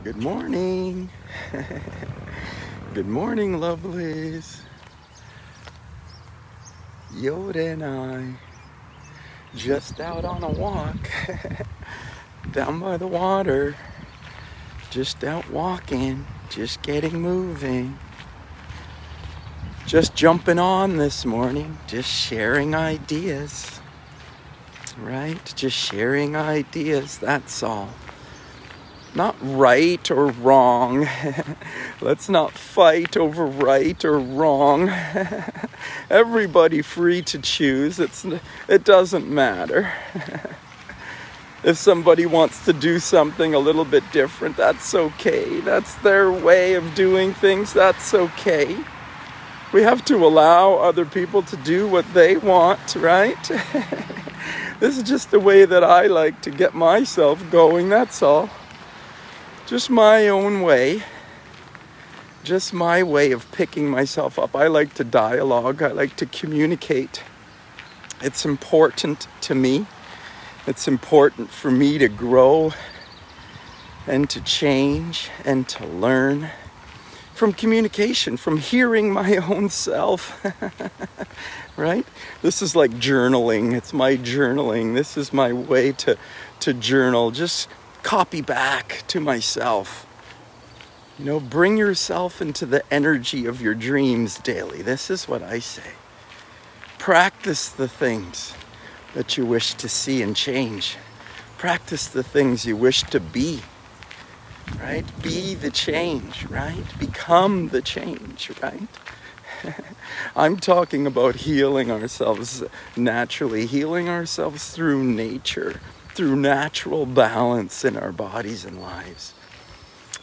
Good morning. Good morning, lovelies. Yoda and I just out on a walk down by the water. Just out walking, just getting moving. Just jumping on this morning, just sharing ideas. Right? Just sharing ideas, that's all. Not right or wrong. Let's not fight over right or wrong. Everybody free to choose. It doesn't matter. If somebody wants to do something a little bit different, that's okay. That's their way of doing things. That's okay. We have to allow other people to do what they want, right? This is just the way that I like to get myself going, that's all. Just my own way. Just my way of picking myself up. I like to dialogue. I like to communicate. It's important to me. It's important for me to grow and to change and to learn from communication, from hearing my own self. Right? This is like journaling. It's my journaling. This is my way to journal. Just copy back to myself. You know, bring yourself into the energy of your dreams daily. This is what I say. Practice the things that you wish to see and change. Practice the things you wish to be. Right? Be the change, right? Become the change, right? I'm talking about healing ourselves naturally, healing ourselves through nature, through natural balance in our bodies and lives.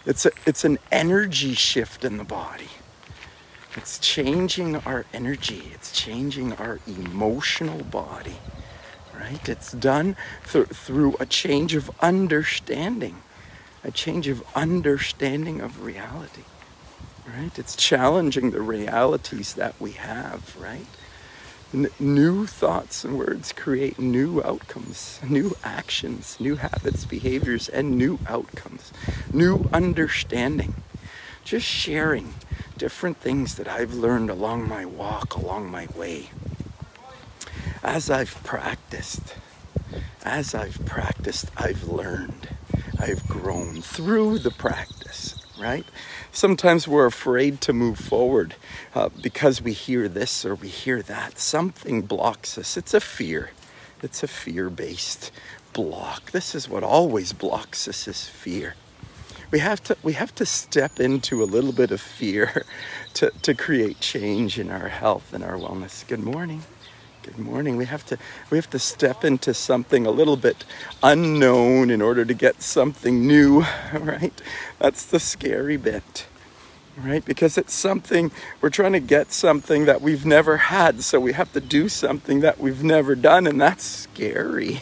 It's an energy shift in the body. It's changing our energy. It's changing our emotional body, right? It's done through a change of understanding, a change of understanding of reality, right? It's challenging the realities that we have, right? New thoughts and words create new outcomes, new actions, new habits, behaviors, and new outcomes, new understanding. Just sharing different things that I've learned along my walk, along my way. As I've practiced, I've learned, I've grown through the practice, right? Sometimes we're afraid to move forward because we hear this or we hear that. Something blocks us. It's a fear. It's a fear-based block. This is what always blocks us, is fear. We have to step into a little bit of fear to create change in our health and our wellness. Good morning. Good morning. We have to step into something a little bit unknown in order to get something new, right? That's the scary bit, right? Because it's something, we're trying to get something that we've never had, so we have to do something that we've never done, and that's scary.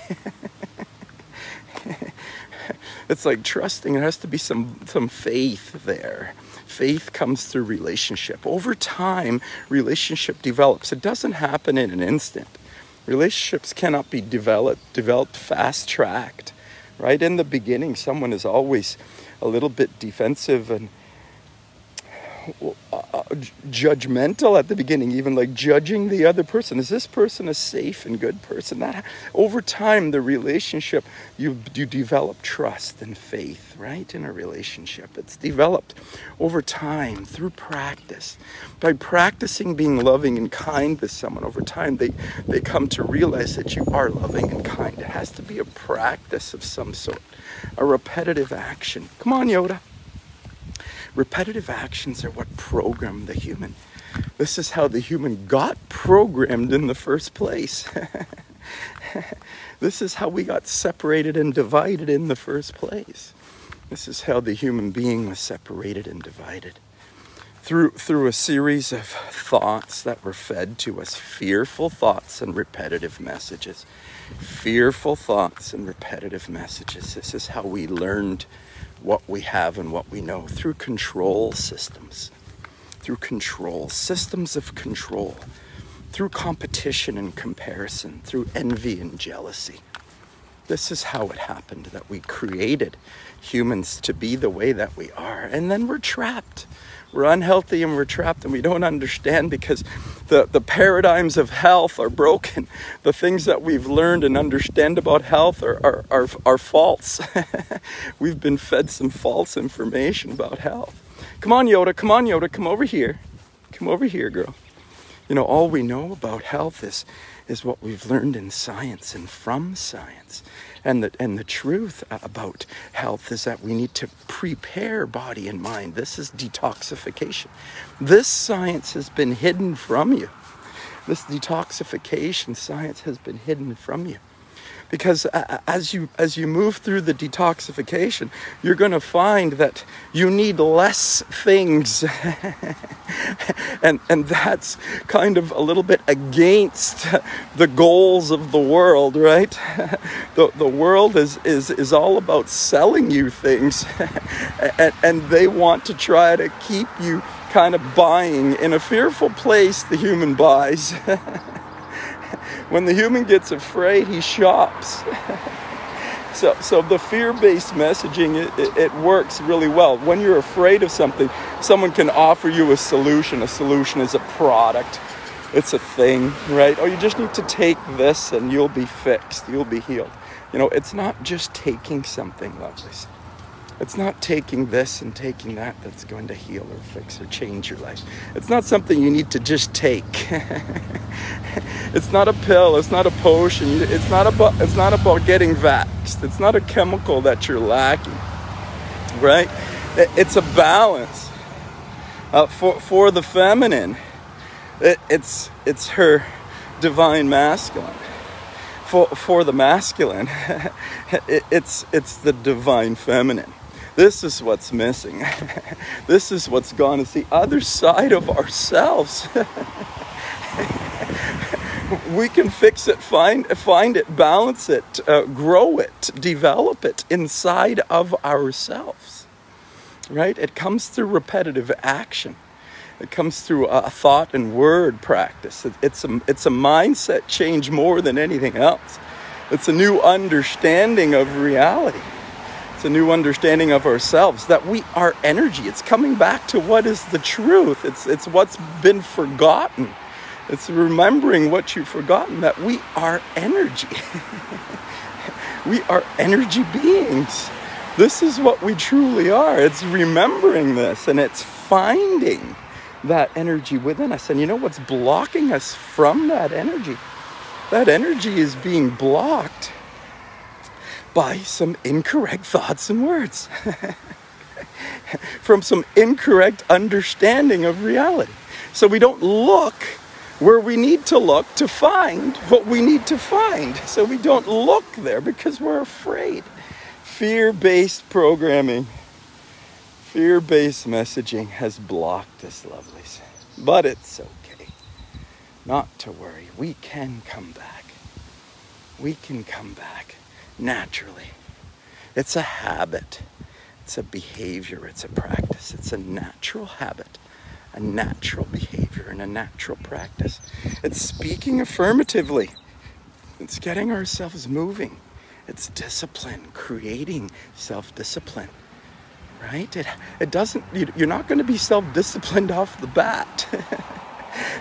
It's like trusting. There has to be some faith there. Faith comes through relationship. Over time, relationship develops. It doesn't happen in an instant. Relationships cannot be developed fast-tracked. Right in the beginning, someone is always a little bit defensive and judgmental at the beginning, even like judging the other person. Is this person a safe and good person? That over time, the relationship, you develop trust and faith, right? In a relationship, it's developed over time through practice. By practicing being loving and kind to someone over time, they come to realize that you are loving and kind. It has to be a practice of some sort, a repetitive action. Come on, Yoda. Repetitive actions are what program the human. This is how the human got programmed in the first place. This is how we got separated and divided in the first place. This is how the human being was separated and divided. Through a series of thoughts that were fed to us, fearful thoughts and repetitive messages. Fearful thoughts and repetitive messages. This is how we learned what we have and what we know, through control systems, systems of control, through competition and comparison, through envy and jealousy. This is how it happened, that we created humans to be the way that we are. And then we're trapped. We're unhealthy and we're trapped, and we don't understand because the paradigms of health are broken. The things that we've learned and understand about health are false. We've been fed some false information about health. Come on, Yoda, come over here. Come over here, girl. You know, all we know about health is what we've learned in science and from science. And the truth about health is that we need to prepare body and mind. This is detoxification. This science has been hidden from you. This detoxification science has been hidden from you. Because as you move through the detoxification, you're going to find that you need less things. and that's kind of a little bit against the goals of the world, right? The world is all about selling you things. and they want to try to keep you kind of buying. In a fearful place, the human buys. When the human gets afraid, he shops. So the fear-based messaging, it works really well. When you're afraid of something, someone can offer you a solution. A solution is a product. It's a thing, right? Oh, you just need to take this and you'll be fixed. You'll be healed. You know, it's not just taking something, lovelies. It's not taking this and taking that that's going to heal or fix or change your life. It's not something you need to just take. It's not a pill. It's not a potion. It's not about getting vaxxed. It's not a chemical that you're lacking, right? It's a balance. For the feminine, it's her divine masculine. For the masculine, it's the divine feminine. This is what's missing. This is what's gone. It's the other side of ourselves. We can fix it, find it, balance it, grow it, develop it inside of ourselves, right? It comes through repetitive action. It comes through a thought and word practice. It's a mindset change more than anything else. It's a new understanding of reality. It's a new understanding of ourselves, that we are energy. It's coming back to what is the truth. It's what's been forgotten. It's remembering what you've forgotten, that we are energy. We are energy beings. This is what we truly are. It's remembering this, and it's finding that energy within us. And you know what's blocking us from that energy? That energy is being blocked by some incorrect thoughts and words. From some incorrect understanding of reality. So we don't look where we need to look to find what we need to find. So we don't look there because we're afraid. Fear-based programming, fear-based messaging has blocked us, lovelies. But it's okay. Not to worry. We can come back. We can come back naturally. It's a habit. It's a behavior. It's a practice. It's a natural habit, a natural behavior, and a natural practice. It's speaking affirmatively. It's getting ourselves moving. It's discipline, creating self-discipline, right? It doesn't, you're not going to be self-disciplined off the bat.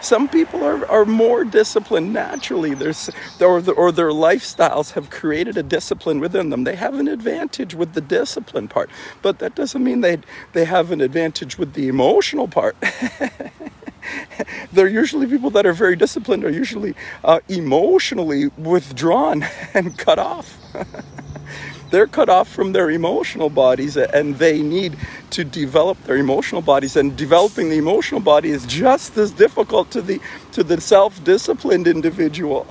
Some people are more disciplined naturally. Or their lifestyles have created a discipline within them. They have an advantage with the discipline part, but that doesn't mean they have an advantage with the emotional part. They're usually people that are very disciplined are usually emotionally withdrawn and cut off. They're cut off from their emotional bodies, and they need to develop their emotional bodies. And developing the emotional body is just as difficult to the self-disciplined individual.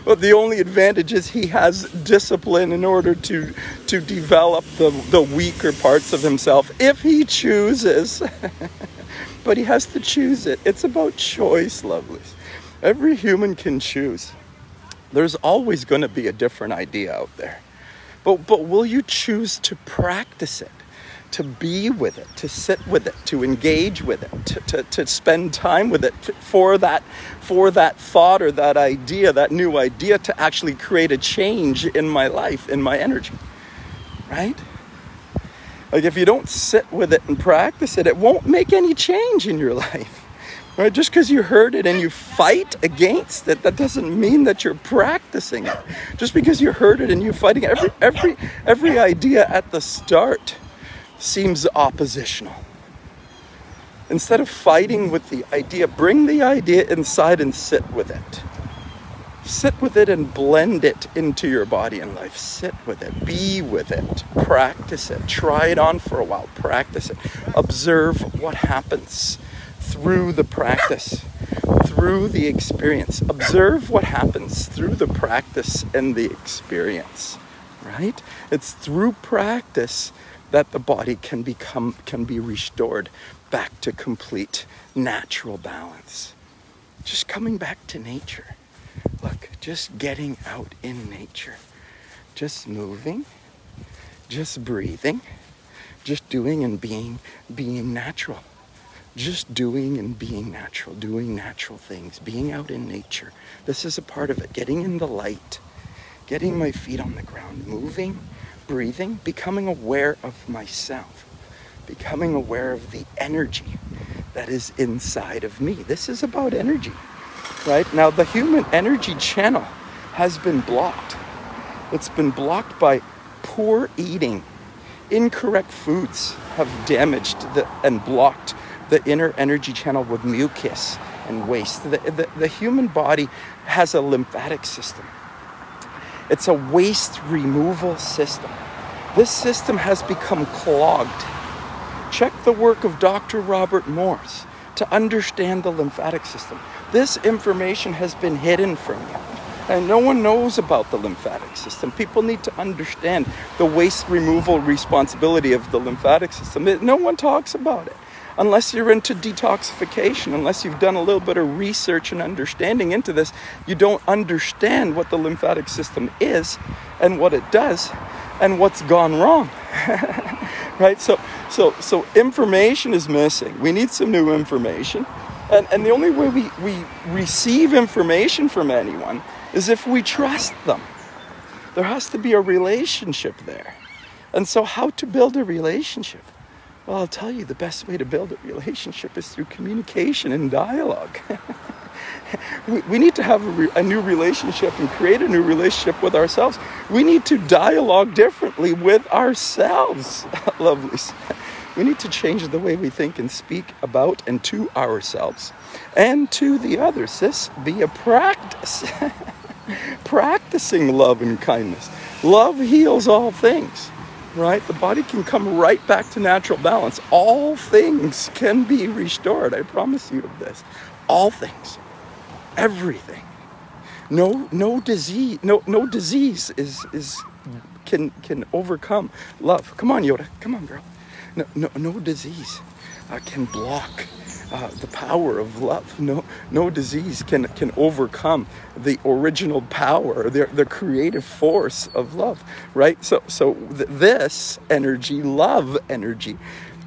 But the only advantage is he has discipline in order to develop the weaker parts of himself, if he chooses. But he has to choose it. It's about choice, lovelies. Every human can choose. There's always going to be a different idea out there. But will you choose to practice it? to be with it, to sit with it, to engage with it, to spend time with it for that thought or that idea, that new idea, to actually create a change in my life, in my energy, right? Like if you don't sit with it and practice it, it won't make any change in your life, right? Just because you heard it and you fight against it, that doesn't mean that you're practicing it. Just because you heard it and you're fighting it, every idea at the start seems oppositional. Instead of fighting with the idea, bring the idea inside and sit with it. Sit with it and blend it into your body and life. Sit with it. Be with it. Practice it. Try it on for a while. Practice it. Observe what happens through the practice, through the experience. Observe what happens through the practice and the experience, right? It's through practice that the body can be restored back to complete natural balance. Just coming back to nature. Look, just getting out in nature. Just moving, just breathing, just doing and being natural. Just doing and being natural, doing natural things, being out in nature. This is a part of it. Getting in the light, getting my feet on the ground, moving, breathing, becoming aware of myself, becoming aware of the energy that is inside of me. This is about energy, right? Now, the human energy channel has been blocked. It's been blocked by poor eating. Incorrect foods have damaged and blocked the inner energy channel with mucus and waste. The human body has a lymphatic system. It's a waste removal system. This system has become clogged. Check the work of Dr. Robert Morse to understand the lymphatic system. This information has been hidden from you, and no one knows about the lymphatic system. People need to understand the waste removal responsibility of the lymphatic system. No one talks about it. Unless you're into detoxification, unless you've done a little bit of research and understanding into this, you don't understand what the lymphatic system is and what it does and what's gone wrong. Right? So information is missing. We need some new information. And the only way we receive information from anyone is if we trust them. There has to be a relationship there. And so how to build a relationship? Well, I'll tell you, the best way to build a relationship is through communication and dialogue. We need to have a new relationship and create a new relationship with ourselves. We need to dialogue differently with ourselves, lovelies. We need to change the way we think and speak about and to ourselves and to the others. This be a practice. Practicing love and kindness. Love heals all things. Right? The body can come right back to natural balance. All things can be restored. I promise you of this. All things. Everything. No disease. No disease can overcome love. Come on, Yoda. Come on, girl. No disease can block the power of love. No disease can overcome the original power, the creative force of love, right? So this energy, love energy,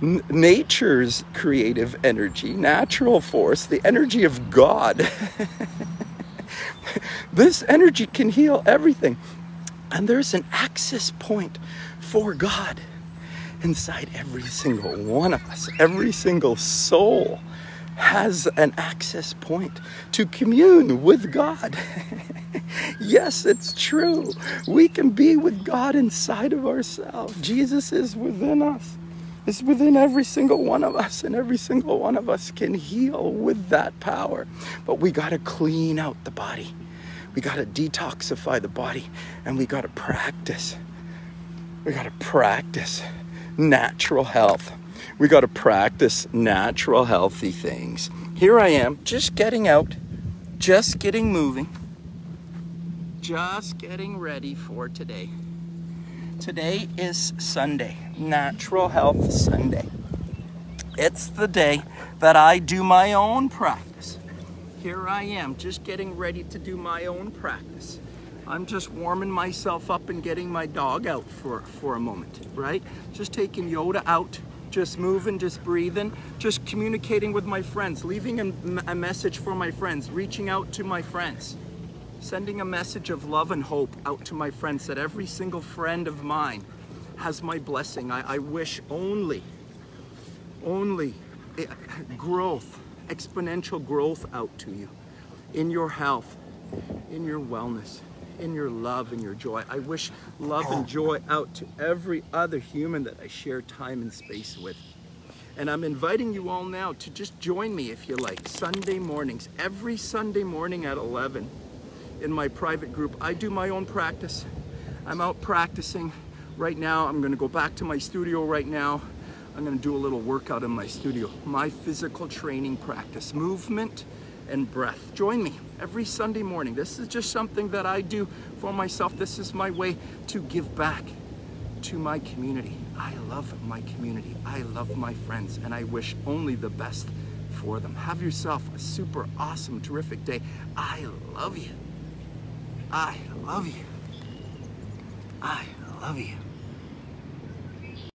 nature's creative energy, natural force, the energy of God. This energy can heal everything. And there's an access point for God inside every single one of us. Every single soul has an access point to commune with God. Yes, it's true. We can be with God inside of ourselves. Jesus is within us. It's within every single one of us, and every single one of us can heal with that power. But we got to clean out the body. We got to detoxify the body, and we got to practice. We got to practice natural health. We got to practice natural, healthy things. Here I am, just getting out, just getting moving, just getting ready for today. Today is Sunday, Natural Health Sunday. It's the day that I do my own practice. Here I am, just getting ready to do my own practice. I'm just warming myself up and getting my dog out for a moment, right? Just taking Yoda out, just moving, just breathing, just communicating with my friends, leaving a message for my friends, reaching out to my friends, sending a message of love and hope out to my friends, that every single friend of mine has my blessing. I wish only growth, exponential growth out to you in your health, in your wellness, in your love and your joy. I wish love and joy out to every other human that I share time and space with. And I'm inviting you all now to just join me if you like, Sunday mornings, every Sunday morning at 11 in my private group. I do my own practice. I'm out practicing right now. I'm gonna go back to my studio right now. I'm gonna do a little workout in my studio. My physical training practice, movement and breath. Join me every Sunday morning. This is just something that I do for myself. This is my way to give back to my community. I love my community. I love my friends, and I wish only the best for them. Have yourself a super awesome, terrific day. I love you. I love you. I love you.